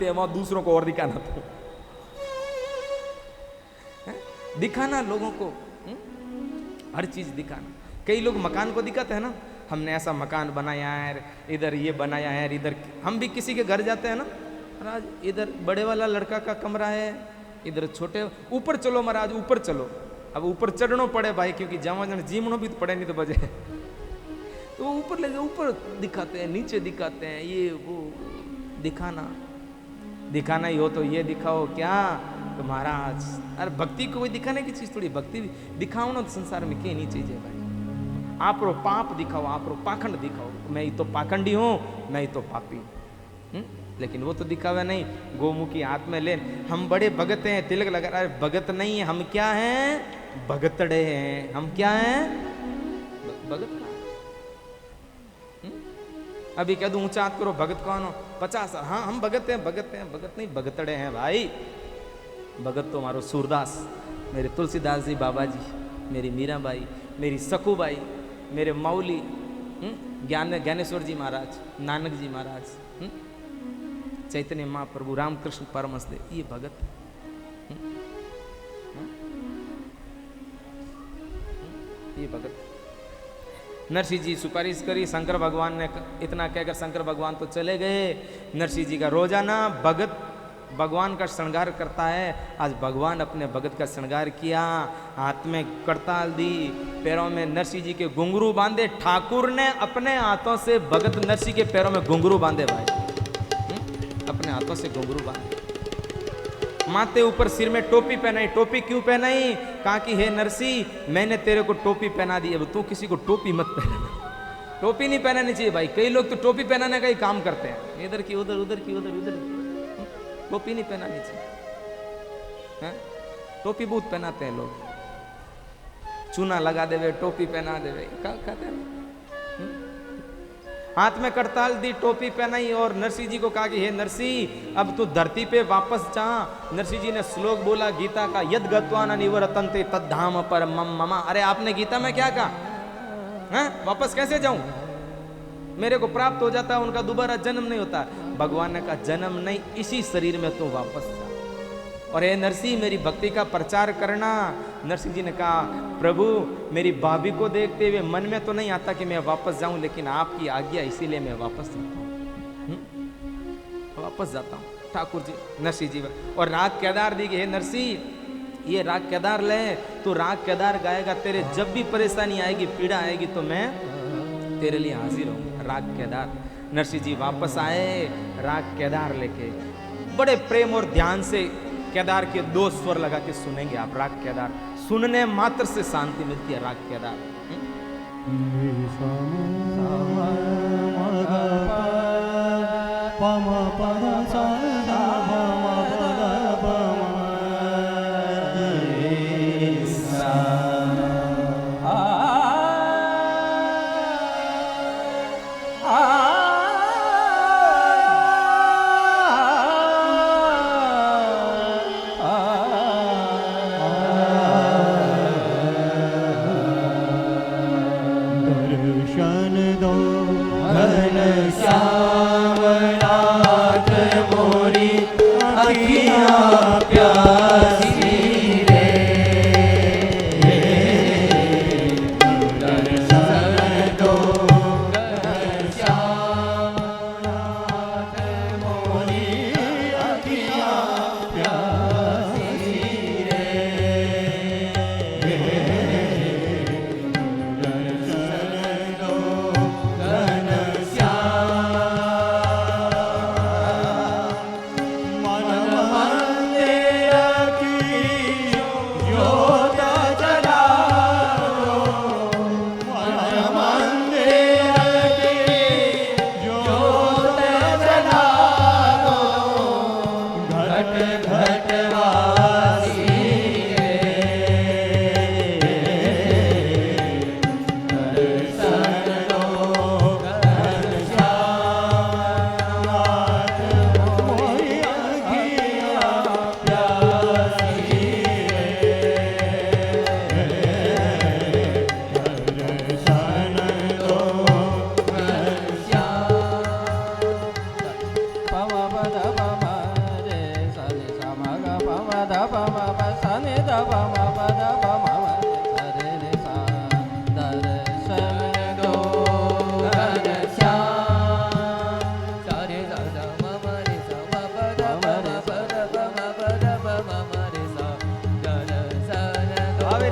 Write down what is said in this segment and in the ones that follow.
वहां दूसरों को और दिखाना था। दिखाना लोगों को, हर चीज दिखाना। कई लोग मकान को दिखाते हैं ना, हमने ऐसा मकान बनाया है, इधर ये बनाया है, इधर हम भी किसी के घर जाते हैं ना, महाराज इधर बड़े वाला लड़का का कमरा है, इधर छोटे, ऊपर चलो महाराज ऊपर चलो। अब ऊपर चढ़ना पड़े भाई, क्योंकि जमा जन जीमनो भी तो पड़े, नहीं तो बजे। तो वो ऊपर ले जाओ, ऊपर दिखाते हैं, नीचे दिखाते हैं, ये वो दिखाना। दिखाना ही हो तो ये दिखाओ क्या तो महाराज, अरे भक्ति को कोई दिखाने की चीज थोड़ी, भक्ति दिखाओ ना तो संसार में क्या नहीं चीज है भाई। आप रो पाप दिखाओ, आप रो पाखंड दिखाओ, मैं ही तो पाखंडी हूं, मैं ही तो पापी। लेकिन वो तो दिखावा नहीं, गोमुखी हाथ में ले, हम बड़े भगत हैं, तिलक लगा रहा है, भगत नहीं है, हम क्या हैं, भगतड़े हैं। हम क्या हैं, भगत। अभी कह दूं ऊंचा हाथ करो, भगत कौन हो, 50। हाँ हम भगत हैं, भगत हैं, भगत नहीं भगतड़े हैं भाई। भगत तो हमारो सूरदास, मेरे तुलसीदास जी बाबा जी, मेरी मीराबाई, मेरी सकूबाई, मेरे मौली ज्ञानेश्वर जी महाराज, नानक जी महाराज, चैतन्य महाप्रभु, रामकृष्ण परमहंसदेव, ये भगत। ये भगत। नरसिंह जी सुपारिश करी, शंकर भगवान ने इतना कहकर शंकर भगवान तो चले गए। नरसिंह जी का रोजाना भगत भगवान का श्रृंगार करता है। आज भगवान अपने भगत का श्रृंगार किया, हाथ में करताल दी, पैरों में नरसिंह जी के घुंघरू बांधे। ठाकुर ने अपने हाथों से भगत नरसिंह के पैरों में घुंघरू बांधे भाई, अपने हाथों से घुंघरू बांधे। माथे ऊपर सिर में टोपी पहनाई। टोपी क्यों पहनाई, कहा कि हे नरसिंह मैंने तेरे को टोपी पहना दी, अब तू किसी को टोपी मत पहनाना। टोपी नहीं पहनानी चाहिए भाई, कई लोग तो टोपी पहनाने का ही काम करते हैं, इधर की उधर, उधर की उधर, उधर। टोपी नहीं पहनानी चाहिए, टोपी बहुत पहनाते हैं लोग, चूना लगा देवे, टोपी पहना देवे, कहते हैं। हाथ में करताल दी, टोपी पहनाई और नरसिंह जी को कहा कि हे नरसिंह अब तू धरती पे वापस जा। नरसिंह जी ने श्लोक बोला गीता का, यद गत्वा न निवर्तन्ते तद्धाम परमम मम। अरे आपने गीता में क्या कहा है, वापस कैसे जाऊं, मेरे को प्राप्त हो जाता है, उनका दोबारा जन्म नहीं होता। भगवान ने कहा जन्म नहीं, इसी शरीर में तू वापस जा और हे नरसिंह मेरी भक्ति का प्रचार करना। नरसिंह जी ने कहा प्रभु मेरी भाभी को देखते हुए मन में तो नहीं आता कि मैं वापस जाऊं, लेकिन आपकी आज्ञा इसीलिए मैं वापस जाता हूं, वापस जाता हूं। ठाकुर जी नरसिंह जी और राग केदार दी, हे नरसिंह ये राग केदार ले, तू राग केदार गाएगा, तेरे जब भी परेशानी आएगी, पीड़ा आएगी तो मैं तेरे लिए हाजिर हूं। राग केदार। नरसिंह जी वापस आए राग केदार लेके, बड़े प्रेम और ध्यान से केदार के 2 स्वर लगा के सुनेंगे आप। राग केदार सुनने मात्र से शांति मिलती है। राग केदार दर्शन दो घन श्याम नाथ मोर।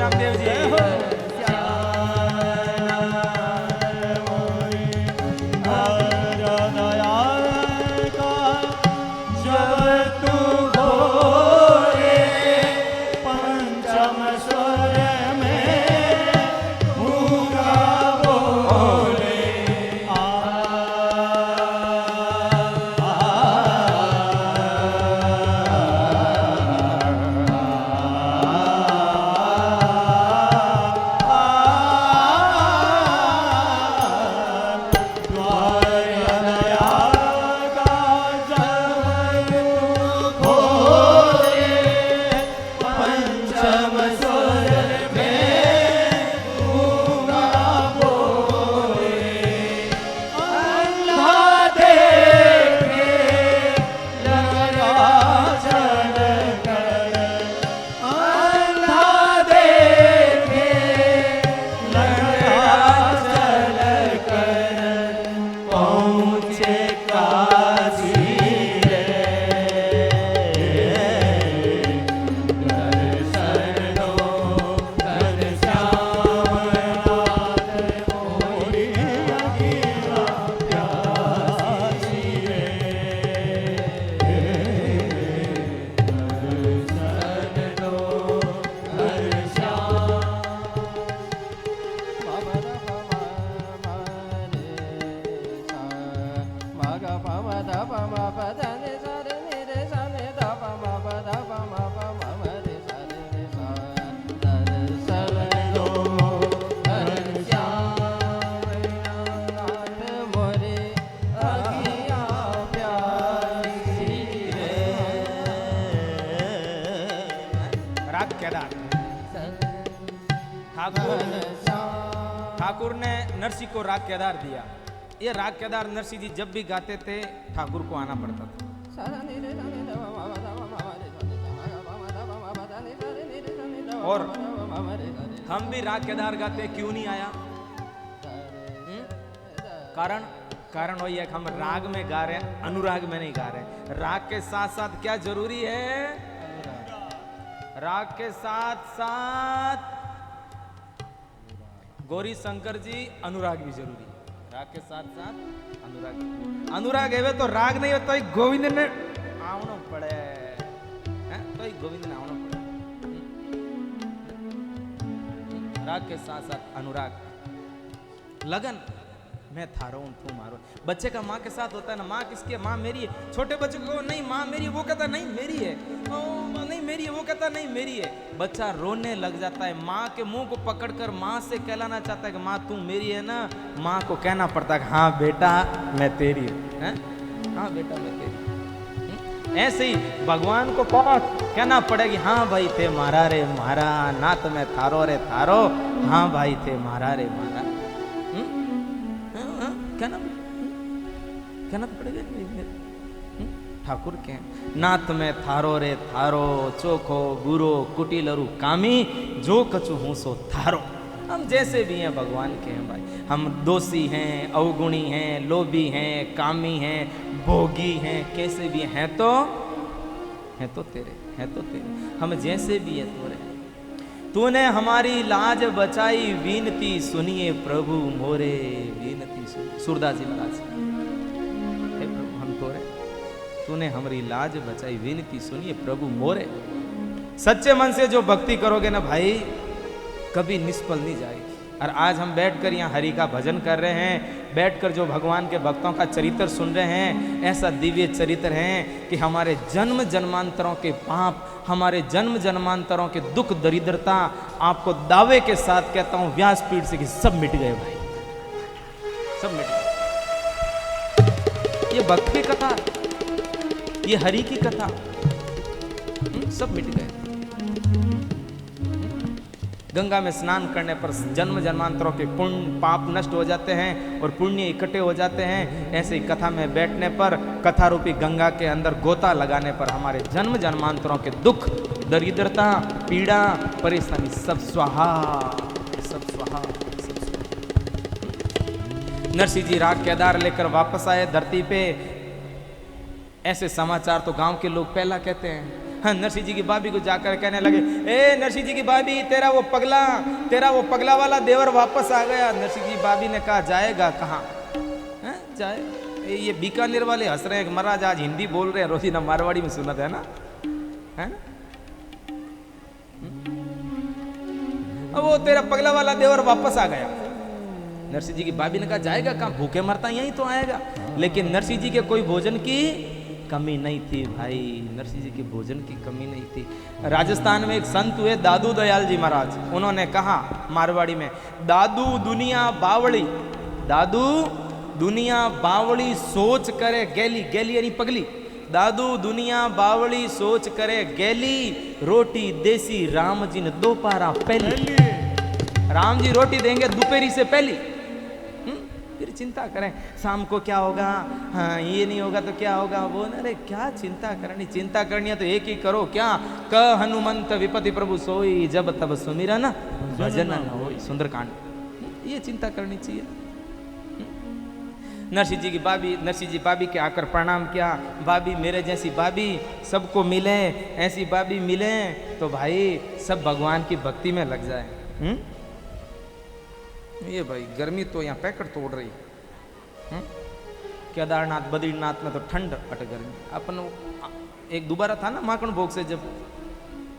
रामदेव जी। ठाकुर ने नरसिंह को राग केदार दिया। ये राग केदार नरसिंह जी जब भी गाते थे ठाकुर को आना पड़ता था। और हम भी राग केदार गाते, क्यों नहीं आया? कारण वही है कि हम राग में गा रहे हैं, अनुराग में नहीं गा रहे। राग के साथ साथ क्या जरूरी है? राग के साथ साथ गौरी शंकर जी अनुराग भी जरूरी है। राग के साथ साथ अनुराग है तो राग नहीं होता, तो गोविंद ने आवनो पड़े हैं, तो गोविंद ने आवनो पड़े। राग के साथ साथ अनुराग, लगन, मैं थारो हूं तू मारो। बच्चे का माँ के साथ होता है ना, माँ किसकी है? माँ मेरी है। छोटे बच्चे को नहीं माँ मेरी है, वो कहता नहीं मेरी है। नहीं मेरी है, वो कहता नहीं मेरी है। बच्चा रोने लग जाता है, माँ के मुंह को पकड़कर माँ से कहलाना चाहता है कि माँ तू मेरी है ना। माँ को कहना पड़ता है हाँ बेटा मैं तेरी है, हाँ बेटा मैं तेरी। ऐसे ही भगवान को कहना पड़ेगी हाँ भाई थे मारा रे मारा, ना तो मैं थारो रे थारो, हाँ भाई थे मारा रे मारा। कहना तो पड़ेगा। ठाकुर के नाथ में थारो रे थारो, चोखो गुरो कुटिलरु कामी, जो कछु हूं सो थारो। हम जैसे भी हैं भगवान के हैं भाई। हम दोषी हैं, अवगुणी हैं, लोभी हैं, कामी हैं, भोगी हैं, कैसे भी हैं तो तेरे। हम जैसे भी है तोरे। तूने हमारी लाज बचाई, विनती सुनिए प्रभु मोरे, विनती सुनिए। सूरदास जी महाराज, हे प्रभु हम तोरे, तूने हमारी लाज बचाई, विनती सुनिए प्रभु मोरे। सच्चे मन से जो भक्ति करोगे ना भाई, कभी निष्फल नहीं जाएगी। और आज हम बैठकर यहाँ हरि का भजन कर रहे हैं, बैठकर जो भगवान के भक्तों का चरित्र सुन रहे हैं, ऐसा दिव्य चरित्र है कि हमारे जन्म जन्मांतरों के पाप, हमारे जन्म जन्मांतरों के दुख दरिद्रता, आपको दावे के साथ कहता हूं व्यासपीठ से कि सब मिट गए भाई, सब मिट गए। ये भक्त की कथा, ये हरि की कथा, सब मिट गए। गंगा में स्नान करने पर जन्म जन्मांतरों के पुण्य पाप नष्ट हो जाते हैं और पुण्य इकट्ठे हो जाते हैं। ऐसे ही कथा में बैठने पर, कथा रूपी गंगा के अंदर गोता लगाने पर हमारे जन्म जन्मांतरों के दुख दरिद्रता पीड़ा परेशानी सब स्वाहा, सब स्वाहा, सब स्वाहा। नरसिंह जी राग केदार लेकर वापस आए धरती पे। ऐसे समाचार तो गांव के लोग पहला कहते हैं। हाँ, नरसिंह जी की भाभी को जाकर कहने लगे, ए नरसिंह जी की भाभी, तेरा वो पगला वाला देवर वापस आ गया। नरसिंह जी की भाभी ने कहा, जाएगा कहाँ? जाए, ये बीकानेर वाले हंस रहे हैं, महाराज आज हिंदी बोल रहे हैं, रोजीना मारवाड़ी में सुना था ना, है ना? वो तेरा पगला वाला देवर वापस आ गया। नरसिंह जी की भाभी ने कहा, जाएगा कहाँ, भूखे मरता यहीं तो आएगा। लेकिन नरसिंह जी के कोई भोजन की कमी नहीं थी भाई, नरसिंह जी के भोजन की कमी नहीं थी। राजस्थान में एक संत हुए दादू दयाल जी महाराज, उन्होंने कहा मारवाड़ी में, दादू दुनिया बावड़ी, दादू दुनिया बावड़ी सोच करे गैली, गैली यानी पगली, दादू दुनिया बावड़ी सोच करे गैली, रोटी देसी राम जी ने दोपहरा पहली। राम जी रोटी देंगे दोपहरी से पहली, फिर चिंता करें शाम को क्या होगा, हाँ ये नहीं होगा तो क्या होगा, वो ना, अरे क्या चिंता करनी है तो एक ही करो, क्या क हनुमंत विपति प्रभु सोई, जब तब सुमिरन भजन न होई, सुंदरकांड, ये चिंता करनी चाहिए। नरसिंह जी की भाभी के आकर प्रणाम किया, भाभी मेरे जैसी भाभी सबको मिले, ऐसी भाभी मिले तो भाई सब भगवान की भक्ति में लग जाए। ये भाई गर्मी तो यहाँ पैकेट तोड़ रही। केदारनाथ बद्रीनाथ में तो ठंड अट गर्मी। अपन एक दोबारा था ना माखन भोग से जब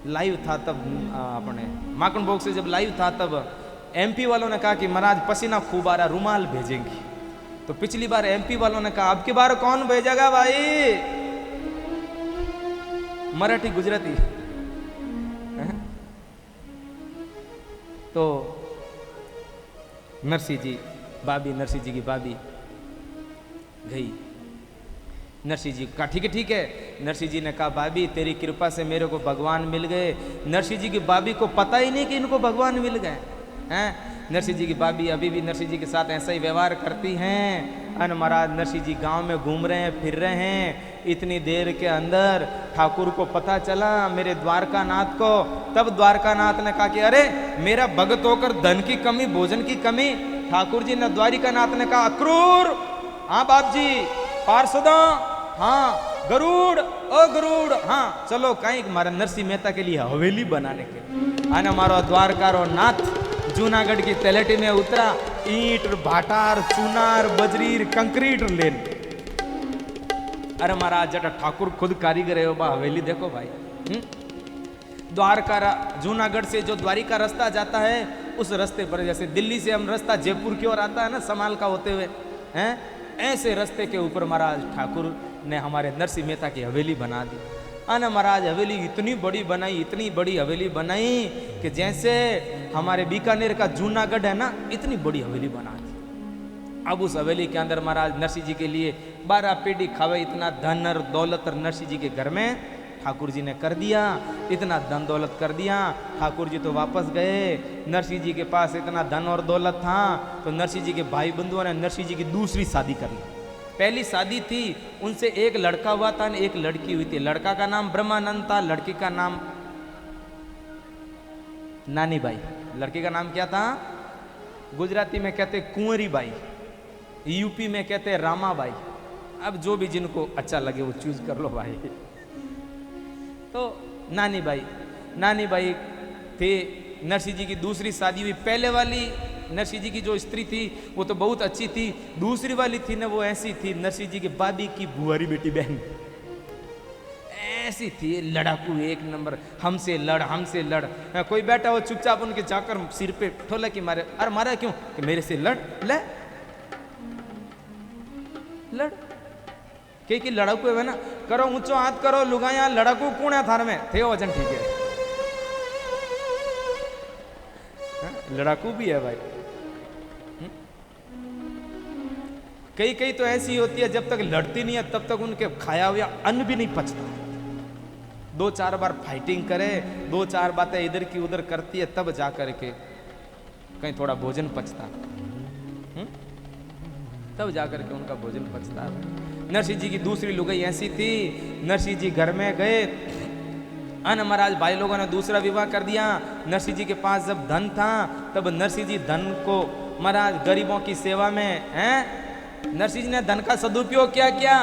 लाइव था, तब अपने माखन भोग से जब लाइव था तब एमपी वालों ने कहा कि महाराज पसीना खूब आ रहा, रुमाल भेजेंगे। तो पिछली बार एमपी वालों ने कहा अब की बार कौन भेजेगा भाई, मराठी गुजराती। तो नरसिंह जी की भाभी गई। नरसिंह जी का ठीक है। नरसिंह जी ने कहा भाभी तेरी कृपा से मेरे को भगवान मिल गए। नरसिंह जी की भाभी को पता ही नहीं कि इनको भगवान मिल गए हैं। नरसिंह जी की भाभी अभी भी नरसिंह जी के साथ ऐसा ही व्यवहार करती हैं। अन महाराज नरसिंह जी गांव में घूम रहे हैं, फिर रहे हैं, इतनी देर के अंदर ठाकुर को पता चला मेरे द्वारकानाथ को। तब द्वारकानाथ ने कहा कि अरे मेरा भगत होकर धन की कमी, भोजन की कमी। ठाकुर जी ने द्वारिकानाथ ने कहा अक्रूर, हाँ बाप जी, पार्षदा, हाँ गरुड़, ओ गरुड़, हाँ चलो कहीं हमारा नरसिंह मेहता के लिए हवेली बनाने के। आने हमारा द्वारकारो नाथ जूनागढ़ की तलेटी में उतरा, ईंट भाटार चूनार बजरीर कंक्रीट लेन। अरे महाराज जटा ठाकुर खुद कारीगर है, बा हवेली देखो भाई। द्वारका जूनागढ़ से जो द्वारिका रास्ता जाता है उस रास्ते पर, जैसे दिल्ली से हम रास्ता जयपुर की ओर आता है ना समाल का होते हुए, हैं ऐसे रास्ते के ऊपर महाराज ठाकुर ने हमारे नरसिंह मेहता की हवेली बना दी। आना महाराज हवेली इतनी बड़ी बनाई, इतनी बड़ी हवेली बनाई कि जैसे हमारे बीकानेर का जूनागढ़ है ना, इतनी बड़ी हवेली बना दी। अब उस हवेली के अंदर महाराज नरसिंह जी के लिए 12 पीढ़ी खावे इतना धन और दौलत नरसिंह जी के घर में ठाकुर जी ने कर दिया। इतना धन दौलत कर दिया। ठाकुर जी तो वापस गए। नरसिंह जी के पास इतना धन और दौलत था तो नरसिंह जी के भाई बंधुओं ने नरसिंह जी की दूसरी शादी कर ली। पहली शादी थी उनसे एक लड़का हुआ था, एक लड़की हुई थी। लड़का का नाम ब्रह्मानंद था, लड़की का नाम नानी बाई। लड़की का नाम क्या था? गुजराती में कहते कुंवरी बाई, यूपी में कहते रामाबाई। अब जो भी जिनको अच्छा लगे वो चूज कर लो भाई। तो नानी बाई थे। नरसिंह जी की दूसरी शादी हुई। पहले वाली नरसिंह जी की जो स्त्री थी वो तो बहुत अच्छी थी, दूसरी वाली थी ना वो ऐसी थी, नरसिंह जी की भाभी की बुआरी बेटी बहन ऐसी थी, लड़ाकू एक नंबर। हमसे लड़। कोई बैठा हो चुपचाप उनके जाकर सिर पे ठोला कि मारे। अरे मारा क्यों? कि मेरे से लड़ के लड़ाकू है ना, करो ऊंचो हाथ करो लुगाया, लड़ाकू कौन है थार में थे वजन ठीक है। लड़ाकू भी है भाई। कई तो ऐसी होती है जब तक लड़ती नहीं है तब तक उनके खाया हुआ अन्न भी नहीं पचता। 2-4 बार फाइटिंग करे, 2-4 बातें इधर की उधर करती है तब जा करके कहीं थोड़ा भोजन पचता, तब जाकर के उनका भोजन पचता है। नरसिंह जी की दूसरी लुगाई ऐसी थी। नरसिंह जी घर में गए, अन महाराज भाई लोगों ने दूसरा विवाह कर दिया। नरसिंह जी के पास जब धन था तब नरसिंह जी धन को महाराज गरीबों की सेवा में हैं। नरसिंह जी ने धन का सदुपयोग क्या किया?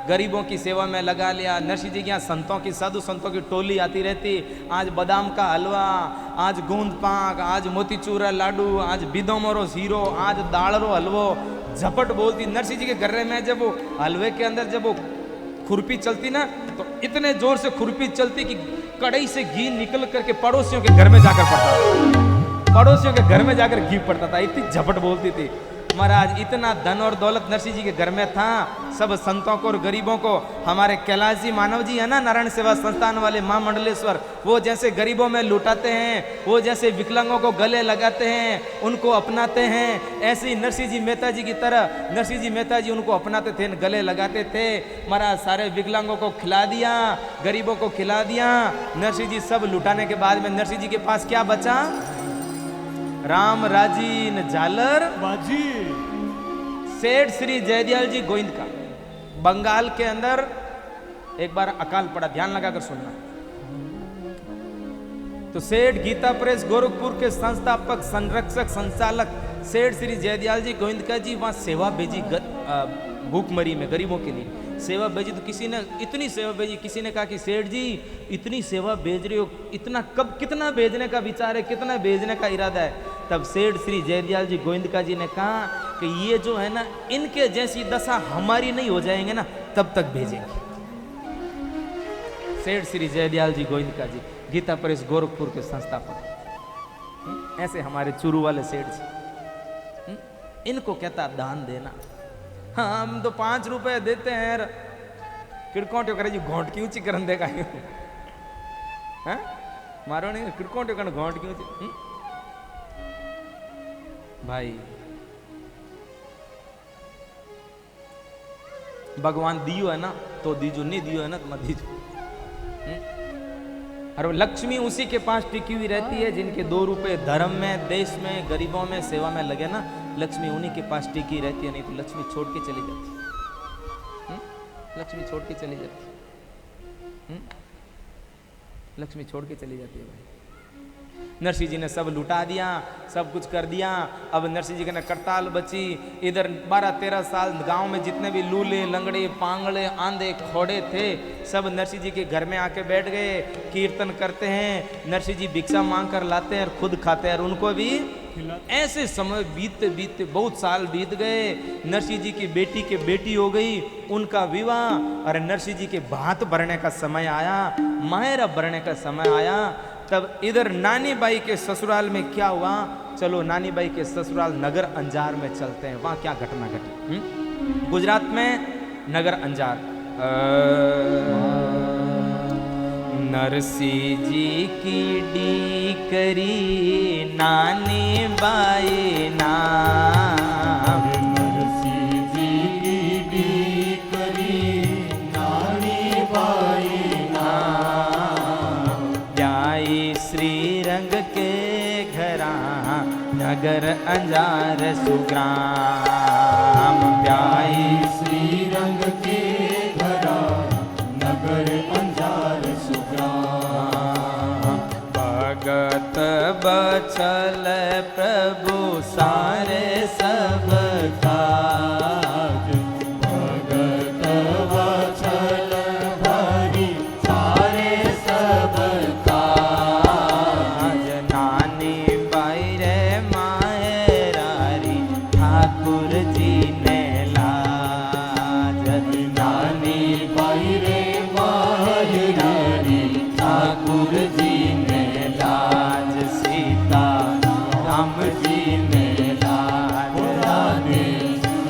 गरीबों की सेवा में लगा लिया। नरसिंह जी के यहाँ संतों की, साधु संतों की टोली आती रहती। आज बादाम का हलवा, आज गूंद पाक, आज मोतीचूर लाडू, आज बिदोमरो सीरो, आज दालरो हलवो, झपट बोलती। नरसिंह जी के घर में जब वो हलवे के अंदर जब वो खुरपी चलती ना, तो इतने जोर से खुरपी चलती कि कड़ाई से घी निकल करके पड़ोसियों के घर में जाकर पड़ता था। पड़ोसियों के घर में जाकर घी पड़ता था, इतनी झपट बोलती थी। महाराज इतना धन और दौलत नरसिंह जी के घर में था। सब संतों को और गरीबों को, हमारे कैलाश जी मानव जी है ना, नारायण सेवा संस्थान वाले महामंडलेश्वर, वो जैसे गरीबों में लुटाते हैं, वो जैसे विकलांगों को गले लगाते हैं, उनको अपनाते हैं, ऐसे ही नरसिंह जी मेहता जी की तरह नरसिंह जी मेहता जी उनको अपनाते थे, गले लगाते थे। महाराज सारे विकलांगों को खिला दिया, गरीबों को खिला दिया। नरसिंह जी सब लुटाने के बाद में नरसिंह जी के पास क्या बचा? राम राजी न झालर बाजी। सेठ श्री जयदयाल जी गोविंद का बंगाल के अंदर एक बार अकाल पड़ा, ध्यान लगाकर सुनना। तो सेठ गीता प्रेस गोरखपुर के संस्थापक, संरक्षक, संचालक सेठ श्री जयदयाल जी गोविंद का जी वहां सेवा भेजी भूखमरी में गरीबों के लिए सेवा भेजी। तो किसी ने इतनी सेवा भेजी, किसी ने कहा कि सेठ जी इतनी सेवा भेज रहे हो, इतना कब, कितना भेजने का विचार है, कितना भेजने का इरादा है? तब सेठ श्री जयदयाल जी गोविंदका जी ने कहा कि ये जो है ना, इनके जैसी दशा हमारी नहीं हो जाएंगे ना, तब तक भेजेंगे। सेठ श्री जयदयाल जी गोविंदका जी गीता प्रेस गोरखपुर के संस्थापक, ऐसे हमारे चूरू वाले सेठ जी, इनको कहता दान देना। हाँ, हम तो 5 रुपए देते हैं, किड़कोट्यो करे जी घोंट की ऊंची करन देगा। मारो नहीं किड़कोट्यो कर घोंट की ऊंची। भाई भगवान दियो है ना तो दीजो, नहीं दियो है ना तो मत दीजो। और लक्ष्मी उसी के पास टिकी हुई रहती है जिनके 2 रुपए धर्म में, देश में, गरीबों में, सेवा में लगे ना, लक्ष्मी उन्हीं के पास टिकी रहती है। नहीं तो लक्ष्मी छोड़ के चली जाती, लक्ष्मी छोड़ के चली जाती, लक्ष्मी छोड़ के चली जाती है भाई। नरसिंह जी ने सब लुटा दिया, सब कुछ कर दिया। अब नरसिंह जी के ना करताल बची। इधर 12-13 साल गांव में जितने भी लूले, लंगड़े, पांगड़े, आंधे, खोड़े थे, सब नरसिंह जी के घर में आके बैठ गए, कीर्तन करते हैं। नरसिंह जी भिक्षा मांग कर लाते हैं और खुद खाते हैं और उनको भी। ऐसे समय बीतते बीतते बहुत साल बीत गए। नरसिंह जी की बेटी के बेटी हो गई, उनका विवाह, और नरसिंह जी के भात भरने का समय आया, मायरा भरने का समय आया। तब इधर नानी बाई के ससुराल में क्या हुआ, चलो नानी बाई के ससुराल नगर अंजार में चलते हैं, वहां क्या घटना घटी। गुजरात में नगर अंजार। नरसिंह जी की डीकरी नानी बाई नाम, नरसिंह जी की डीकरी नानी बाई नाम, जाई श्री रंग के घरा नगर अंजार सुग्राम, जाई श्री रंग के घरा नगर अंजार सुग्राम, भगत बचल प्रभु सारे सब काज, भगत वचल भरी सारे सब काज। नानी बाई रे मायरारी ठाकुर जी ने लाज, नानी बाई रे मायरारी ठाकुर जी ने लाज सीता राम जी ने लाज, राधे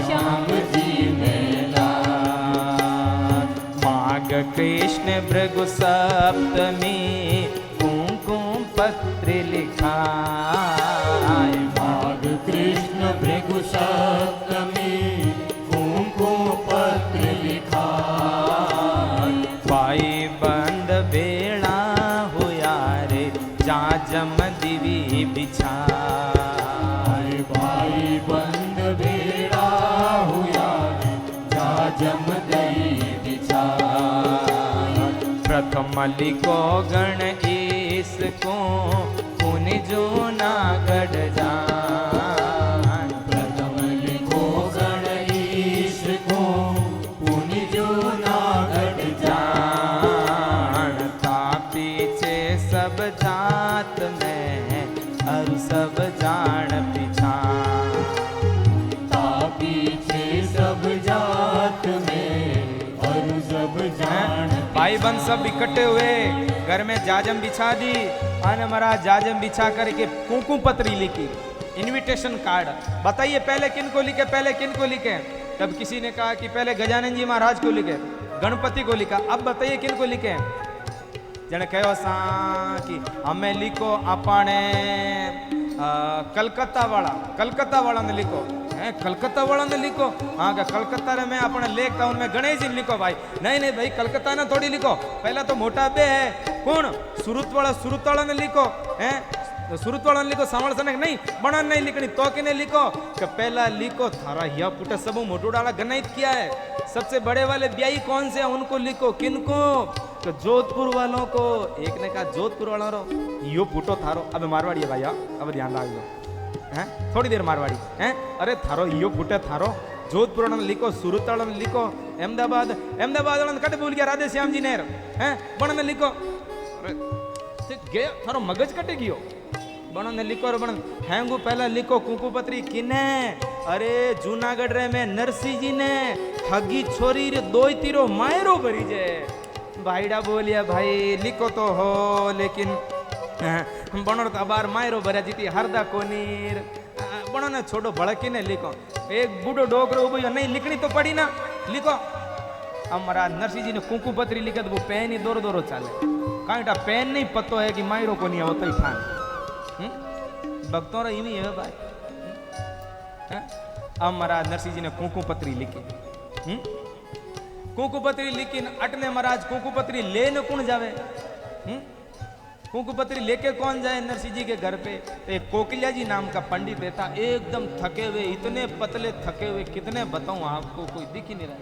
श्याम जी ने लाज। माघ कृष्ण भृगु सप्तमी कुमकुम पत्र लिखाय, माघ कृष्ण भृगु सप्तमी कुमकुम पत्र लिखाय, भाई बंद बेड़ा हुआ रे जाजम दिवी बिछाय, भाई बंद बेड़ा हुआ जाजम दई बिछाय, प्रथम लिखो गण इसको पुन जो ना गढ़ जान, प्रथम लिखो गणेश को पुनि जो न सब इकट्ठे हुए, घर में जाजम बिछा दी, और महाराज जाजम बिछा करके कुंकू पत्री लिखी, इनविटेशन कार्ड। बताइए पहले किन को लिखे, पहले किन को लिखे? तब किसी ने कहा कि पहले गजानन जी महाराज को लिखे, गणपति को लिखा। अब बताइए किन को लिखे? जने कहो सा कि हमें लिखो अपने कलकत्ता वाला ने लिखो है, कलकत्ता वाला ने लिखो। हाँ क्या कलकत्ता रे में अपने लेखता उनमें गणेश जी लिखो भाई। नहीं भाई कलकत्ता ने थोड़ी लिखो, पहला तो मोटा बे है कौन, सूरत वाला ने लिखो है, सूरत वाला ने लिखो, सावल सने नहीं बना नहीं लिखनी तो किने लिखो कि पहला लिखो थारा या पुट सब मोटू डाला गणित किया है, सबसे बड़े वाले ब्याई कौन से हैं उनको लिखो। किनको? तो जोधपुर वालों को। एक ने कहा जोधपुर वालों रो यो पुटो थारो, अब मारवाड़ी है भाई, अब ध्यान रख लो हैं, थोड़ी देर मारवाड़ी हैं। अरे थारो यो पुटे थारो, जोधपुर वालों ने लिखो, सूरत वालों ने लिखो, अहमदाबाद वालों ने कट बोल गया राधे श्याम जी नेर हैं बण ने लिखो। अरे गया थारो मगज कटे गयो, बण ने लिखो, बण हैंगू पहला लिखो कुंकू पत्री किने? अरे जूनागढ़ रे में नरसिंह जी ने हगी छोरी रे दो तीरो मायरो भरी जे। भाईडा बोलिया भाई लिखो तो हो, लेकिन बणो तो अबार मायरो भरिया जीती हरदा कोनीर, बणो ने छोड़ो भड़की ने लिखो। एक बूढ़ो डोकरो उबो नहीं लिखनी तो पड़ी ना, लिखो। अब महाराज नरसिंह जी ने कुंकू पत्री लिखे तो वो पेन ही दोरो दोरो चाले, कांटा पेन नहीं पतो है कि मायरो को नहीं होता ही ठान भक्तों रा इवी है भाई। अब महाराज नरसिंह जी ने कुंकू पत्री लिखी, कुंकू पत्री लिखी अटने महाराज कुंकू पत्री लेने कौन जावे? कुंकू पत्री लेके कौन जाए नरसिंह जी के घर पे? तो एक कोकिलिया जी नाम का पंडित था, एकदम थके हुए, इतने पतले थके हुए, कितने बताऊं आपको, कोई दिख ही नहीं रहा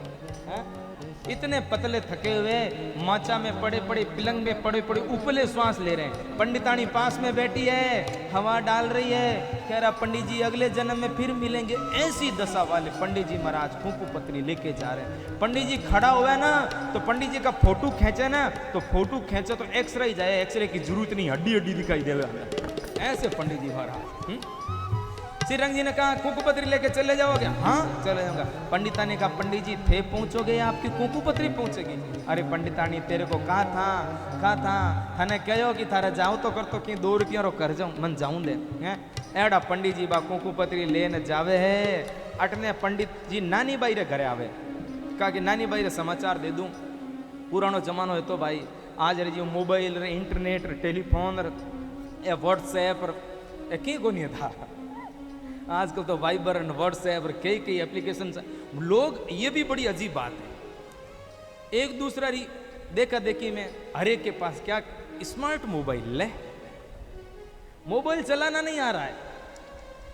है, इतने पतले थके हुए, माचा में पड़े पड़े, पिलंग में पड़े पड़े उपले श्वास ले रहे हैं। पंडितानी पास में बैठी है, हवा डाल रही है, कह रहा पंडित जी अगले जन्म में फिर मिलेंगे। ऐसी दशा वाले पंडित जी महाराज कुंकू पत्री लेके जा रहे हैं। पंडित जी खड़ा हुआ है ना, तो पंडित जी का फोटो खींचे ना, तो फोटो खींचे तो एक्सरे जाए, एक्सरे की जरूरत नहीं, हड्डी हड्डी दिखाई देवे। ऐसे पंडित जी महाराज। श्रीरंग जी ने कहा कुंकू पत्री लेके चले जाओगे? हाँ चले जाऊंगा। पंडितानी कहा पंडित जी थे पहुंचोगे, आपकी कुंकू पत्री पहुंचेगी। अरे पंडितानी तेरे को कहा था हने कहो कि थारा जाऊं तो कर तो कि 2 रुपया रो कर जाऊं, मन जाऊं दे हैं। एड़ा पंडित जी बा कुंकू पत्री लेने जावे है, अटने पंडित जी नानी बाई रे घरे आवे, कहा कि नानी बाई रे समाचार दे दूं। पुरानो जमानो है तो भाई आज रे जो मोबाइल रे इंटरनेट रे टेलीफोन रे व्हाट्सएप रे की को नहीं था, आजकल तो वाइबर और व्हाट्सएप और कई एप्लीकेशन। लोग ये भी बड़ी अजीब बात है, एक दूसरा देखा देखी में हर एक के पास क्या स्मार्ट मोबाइल ले, मोबाइल चलाना नहीं आ रहा है,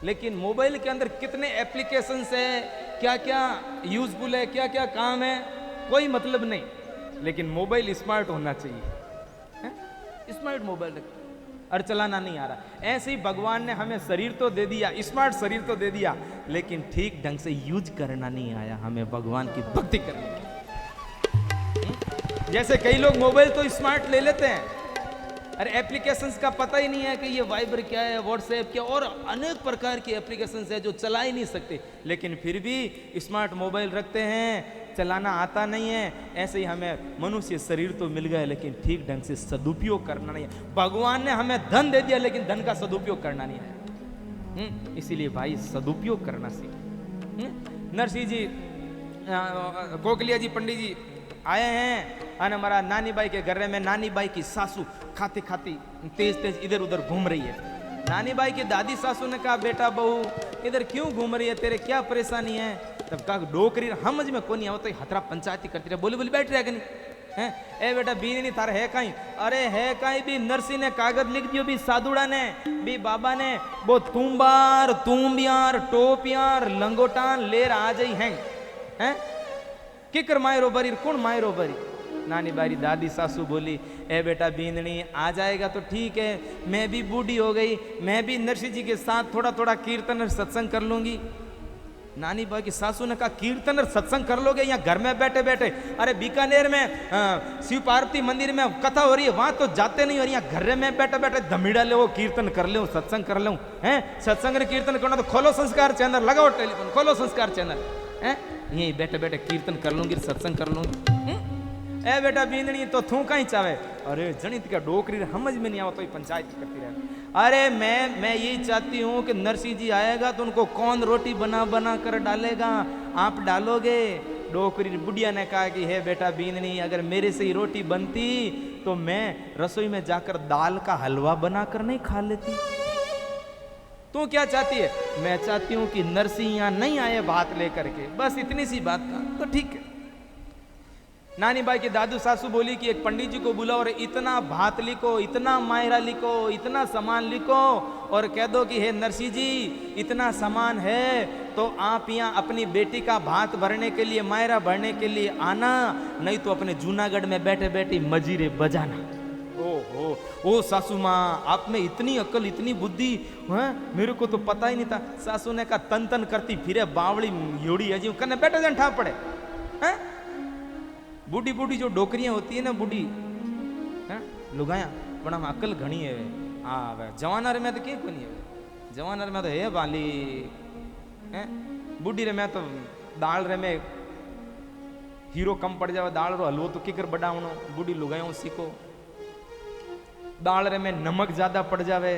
लेकिन मोबाइल के अंदर कितने एप्लीकेशन है, क्या क्या यूजफुल है, क्या क्या काम है, कोई मतलब नहीं, लेकिन मोबाइल स्मार्ट होना चाहिए। स्मार्ट मोबाइल और चलाना नहीं आ रहा। ऐसे ही भगवान ने हमें शरीर तो दे दिया, स्मार्ट शरीर तो दे दिया, लेकिन ठीक ढंग से यूज करना नहीं आया हमें भगवान की भक्ति करने। जैसे कई लोग मोबाइल तो स्मार्ट ले लेते हैं, अरे एप्लीकेशंस का पता ही नहीं है कि ये वाइबर क्या है, व्हाट्सएप क्या, और अनेक प्रकार की एप्लीकेशंस है जो चला ही नहीं सकते, लेकिन फिर भी स्मार्ट मोबाइल रखते हैं, चलाना आता नहीं है। ऐसे ही हमें मनुष्य शरीर तो मिल गया, लेकिन ठीक ढंग से सदुपयोग करना नहीं है। भगवान ने हमें धन दे दिया, लेकिन धन का सदुपयोग करना नहीं है। इसीलिए भाई सदुपयोग करना सीख। नरसिंह जी कोकलिया जी पंडित जी आए हैं, और हमारा नानी बाई के घर में नानी बाई की सासू खाती खाती तेज तेज इधर उधर घूम रही है। नानी बाई की दादी सासू ने कहा बेटा बहू इधर क्यों घूम रही है, तेरे क्या परेशानी है? तब कहा डोकरी समझ में को नहीं आवत, हथरा पंचायती करती रहे, बोली बोली बैठ रहे नहीं है। ए बेटा बी नहीं थार है कहीं? अरे है कहीं भी, नरसिंह ने कागज लिख दियो भी, साधुड़ा ने भी, बाबा ने वो तुम्बार तुम्बियार टोपियार लंगोटान लेर आ जाई हैं किकर मायरो बरी, कौन मायरो बरी? नानी बारी दादी सासू बोली ए बेटा बींदनी आ जाएगा तो ठीक है, मैं भी बूढ़ी हो गई, मैं भी नरसिंह जी के साथ थोड़ा थोड़ा कीर्तन और सत्संग कर लूंगी। नानी बाई की सासू ने कहा कीर्तन और सत्संग कर लोगे यहाँ घर में बैठे बैठे? अरे बीकानेर में शिव पार्वती मंदिर में कथा हो रही है, वहां तो जाते नहीं, और यहाँ घर में बैठे बैठे धमीड़ा ले वो कीर्तन कर ले, सत्संग कर लूँ हैं। सत्संग ने कीर्तन करना तो खोलो संस्कार चैनल, लगाओ टेलीफोन, खोलो संस्कार चैनल, हैं यहीं बैठे बैठे कीर्तन कर लूंगी, सत्संग कर लूंगी। ए बेटा बींदनी तो थू कहीं चावे, अरे जनित क्या डोकरी समझ में नहीं आवा तो ही पंचायत करती रहे। अरे मैं यही चाहती हूँ कि नरसिंह जी आएगा तो उनको कौन रोटी बना बना कर डालेगा, आप डालोगे? डोकरी बुढ़िया ने कहा कि हे बेटा बींदनी, अगर मेरे से ही रोटी बनती तो मैं रसोई में जाकर दाल का हलवा बनाकर नहीं खा लेती। तू क्या चाहती है? मैं चाहती हूं कि नरसिंह यहां नहीं आए भात लेकर के, बस इतनी सी बात का। तो ठीक है। नानी बाई की दादू सासू बोली कि एक पंडित जी को बुलाओ और इतना भात लिखो, इतना मायरा लिखो, इतना सामान लिखो और कह दो कि हे नरसिंह जी इतना सामान है तो आप यहाँ अपनी बेटी का भात भरने के लिए, मायरा भरने के लिए आना, नहीं तो अपने जूनागढ़ में बैठे बैठे मजीरे बजाना। ओ सासू माँ, आप में इतनी अक्ल इतनी बुद्धि है, मेरे को तो पता ही नहीं था। सासू ने कहा तन तन करती फिरे बावड़ी योड़ी है जी, कने बैठे जन ठा पड़े हैं। बूढ़ी बूढ़ी जो डोकरियां होती है ना बूढ़ी है लुगाया, बड़ा अक्ल घनी है। हाँ जवानर में तो क्या को नहीं है, जवानर में तो है बाली है। बूढ़ी रे में तो दाल रे में हीरो कम पड़ जावे, दाल रो हलवो तो किकर बढ़ावनो, बूढ़ी लुगाया सीखो। दाल रे में नमक ज्यादा पड़ जावे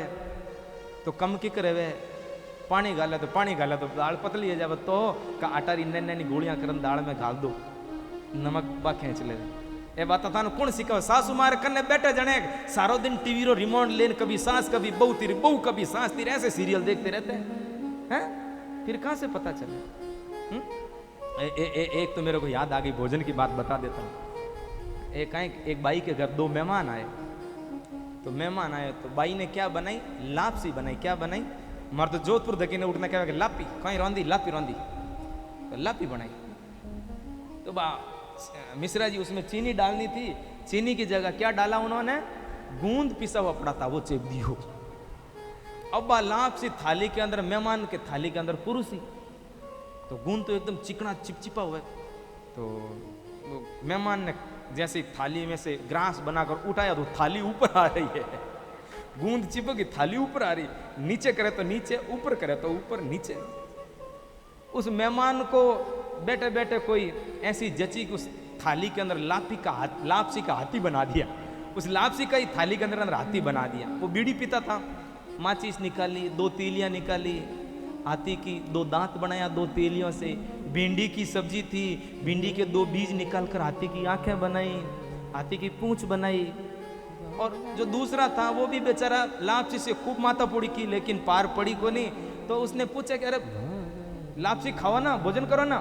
तो कम की करे, पानी गाले तो दाल पतली है जावे, तो का आटा नैनी गोलियां करन दाल में घाल दो, नमक बा खेच ले। ए बात थाने कौन सिखावे? सासू मारे कन्ने बैठे जने सारो दिन टीवी रो रिमोट लेन, कभी सास कभी बहू, तेरी बहू कभी सास, तेरे ऐसे सीरियल देखते रहते हैं। फिर कहां से पता चले? एक तो मेरे को याद आ गई, भोजन की बात बता देता हूं। एक बाई के घर दो मेहमान आए, तो मेहमान आए तो बाई ने क्या बनाई? लापसी बनाई। क्या बनाई? मार तो जोधपुर धकी ने उठना क्या लापी, कहीं रौंदी लापी रौंदी, तो लापी बनाई। तो मिश्रा जी उसमें चीनी डालनी थी, चीनी की जगह क्या डाला उन्होंने? गूंद पिसा हुआ पड़ा था, वो चेप दियो। अब लापसी थाली के अंदर, मेहमान के थाली के अंदर पुरुषी, तो गूंद तो एकदम चिकना चिपचिपा हुआ है। तो मेहमान ने जैसे थाली में से ग्रास बनाकर उठाया तो थाली ऊपर आ रही है, गूंद चिपकी थाली ऊपर आ रही, नीचे करे तो नीचे, ऊपर करे तो ऊपर नीचे। उस मेहमान को बैठे बैठे कोई ऐसी जची कि उस थाली के अंदर लापसी का हाथी बना दिया, उस लापसी का ही थाली के अंदर हाथी बना दिया। वो बीड़ी पीता था, माचिस निकाली, दो तीलियां निकाली, हाथी की दो दांत बनाया दो तीलियों से। भिंडी की सब्जी थी, भिंडी के दो बीज निकालकर हाथी की आंखें बनाई, हाथी की पूंछ बनाई। और जो दूसरा था वो भी बेचारा लापसी से खूब माथापुड़ी की, लेकिन पार पड़ी को नहीं। तो उसने पूछा कि अरे लापसी खाओ ना, भोजन करो ना।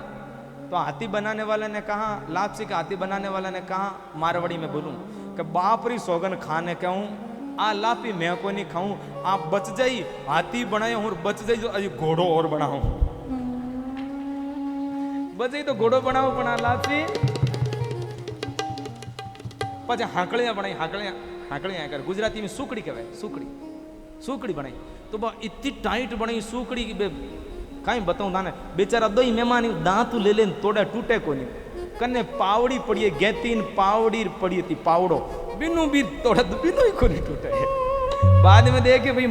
तो हाथी बनाने वाले ने कहा, लापसी का हाथी बनाने वाले ने कहा मारवाड़ी में बोलूं कि बाप री सौगन खाने कहूं, आ लापी मैं को नहीं खाऊं, आप बच जाई हाथी बनाए और बच जाई तो अजी घोड़ो और बनाओ, बच जाई तो घोड़ो बनाओ, बना लापसी पछ हाकड़ियां बनाई, हाकड़ियां कर गुजराती में सुकड़ी कहवाय, सुकड़ी बनाई। तो बा इतनी टाइट बनाई सुकड़ी की कहीं बताऊं थाने, बेचारा दो ही मेहमान दांतू ले लेन तोड़ा टूटे को नहीं, कन्ने पावड़ी पड़ी है, गैतीन पावड़ी पड़ी थी, पावड़ो बिनु भी तोड़ा बिनु ही को नहीं टूटे। बाद में देखे भाई